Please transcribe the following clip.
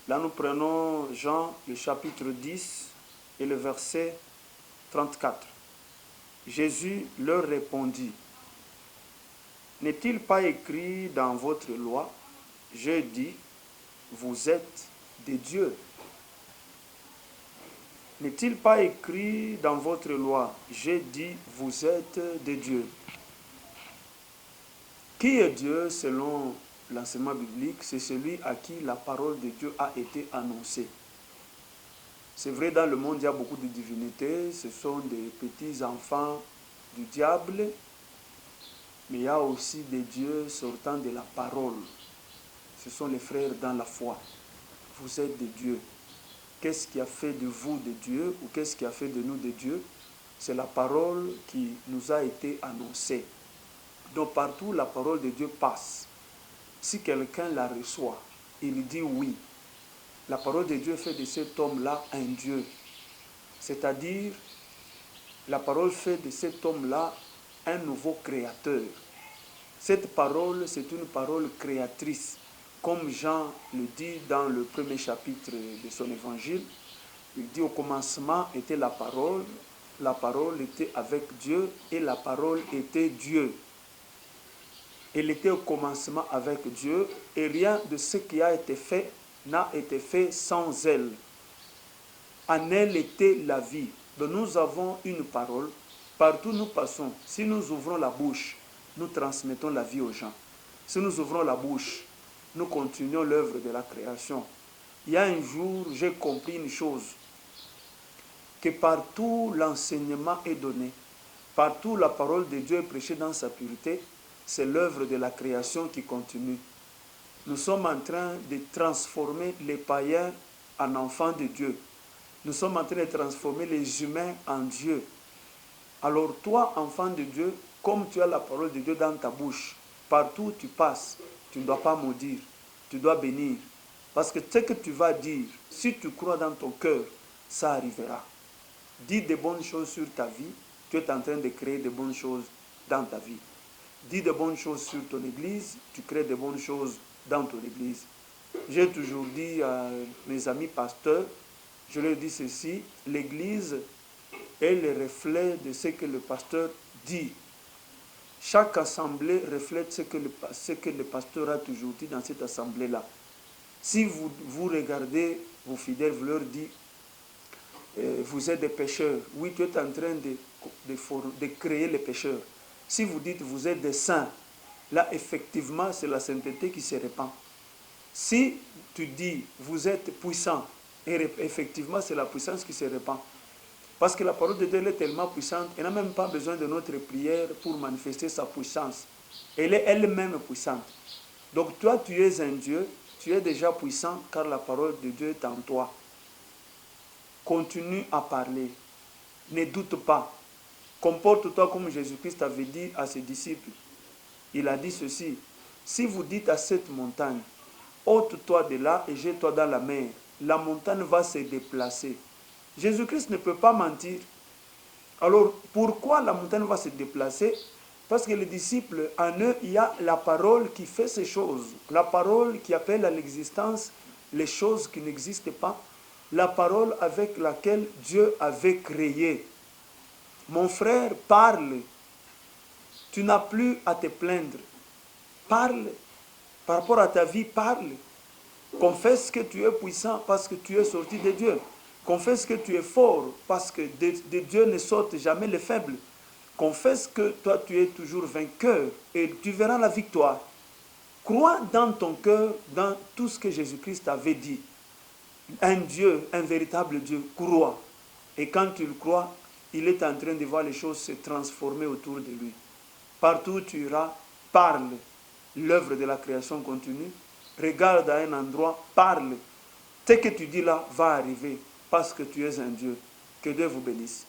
Là, nous prenons Jean, le chapitre 10 et le verset 34. Jésus leur répondit, « N'est-il pas écrit dans votre loi, je dis, vous êtes des dieux ?» N'est-il pas écrit dans votre loi, je dis, vous êtes des dieux? Qui est Dieu selon l'enseignement biblique? C'est celui à qui la parole de Dieu a été annoncée. C'est vrai, dans le monde, il y a beaucoup de divinités, ce sont des petits enfants du diable, mais il y a aussi des dieux sortant de la parole. Ce sont les frères dans la foi. Vous êtes des dieux. Qu'est-ce qui a fait de vous des dieux ou qu'est-ce qui a fait de nous des dieux? C'est la parole qui nous a été annoncée. Donc partout la parole de Dieu passe. Si quelqu'un la reçoit, il dit oui. La parole de Dieu fait de cet homme-là un Dieu. C'est-à-dire, la parole fait de cet homme-là un nouveau créateur. Cette parole, c'est une parole créatrice. Comme Jean le dit dans le premier chapitre de son évangile, il dit au commencement était la parole était avec Dieu et la parole était Dieu. Elle était au commencement avec Dieu et rien de ce qui a été fait n'a été fait sans elle. En elle était la vie. Donc nous avons une parole, partout nous passons. Si nous ouvrons la bouche, nous transmettons la vie aux gens. Si nous ouvrons la bouche, nous continuons l'œuvre de la création. Il y a un jour, j'ai compris une chose, que partout l'enseignement est donné, partout la parole de Dieu est prêchée dans sa pureté, c'est l'œuvre de la création qui continue. Nous sommes en train de transformer les païens en enfants de Dieu. Nous sommes en train de transformer les humains en Dieu. Alors toi, enfant de Dieu, comme tu as la parole de Dieu dans ta bouche, partout où tu passes, tu ne dois pas maudire, tu dois bénir. Parce que ce que tu vas dire, si tu crois dans ton cœur, ça arrivera. Dis de bonnes choses sur ta vie, tu es en train de créer de bonnes choses dans ta vie. Dis de bonnes choses sur ton église, tu crées de bonnes choses dans ton église. J'ai toujours dit à mes amis pasteurs, je leur dis ceci, l'église est le reflet de ce que le pasteur dit. Chaque assemblée reflète ce que le pasteur a toujours dit dans cette assemblée-là. Si vous regardez vos fidèles, vous leur dites, vous êtes des pécheurs. Oui, tu es en train de créer les pécheurs. Si vous dites, vous êtes des saints, là, effectivement, c'est la sainteté qui se répand. Si tu dis, vous êtes puissant, et effectivement, c'est la puissance qui se répand. Parce que la parole de Dieu est tellement puissante, elle n'a même pas besoin de notre prière pour manifester sa puissance. Elle est elle-même puissante. Donc toi, tu es un Dieu, tu es déjà puissant car la parole de Dieu est en toi. Continue à parler. Ne doute pas. Comporte-toi comme Jésus-Christ avait dit à ses disciples. Il a dit ceci, si vous dites à cette montagne, ôte-toi de là et jette-toi dans la mer, la montagne va se déplacer. Jésus-Christ ne peut pas mentir. Alors, pourquoi la montagne va se déplacer? Parce que les disciples, en eux, il y a la parole qui fait ces choses. La parole qui appelle à l'existence les choses qui n'existent pas. La parole avec laquelle Dieu avait créé. Mon frère, parle. Tu n'as plus à te plaindre. Parle. Par rapport à ta vie, parle. Confesse que tu es puissant parce que tu es sorti de Dieu. Confesse que tu es fort parce que de Dieu ne sortent jamais les faibles. Confesse que toi tu es toujours vainqueur et tu verras la victoire. Crois dans ton cœur, dans tout ce que Jésus-Christ avait dit. Un Dieu, un véritable Dieu, crois. Et quand tu le crois, il est en train de voir les choses se transformer autour de lui. Partout où tu iras, parle. L'œuvre de la création continue. Regarde à un endroit, parle. Ce que tu dis là va arriver parce que tu es un Dieu. Que Dieu vous bénisse.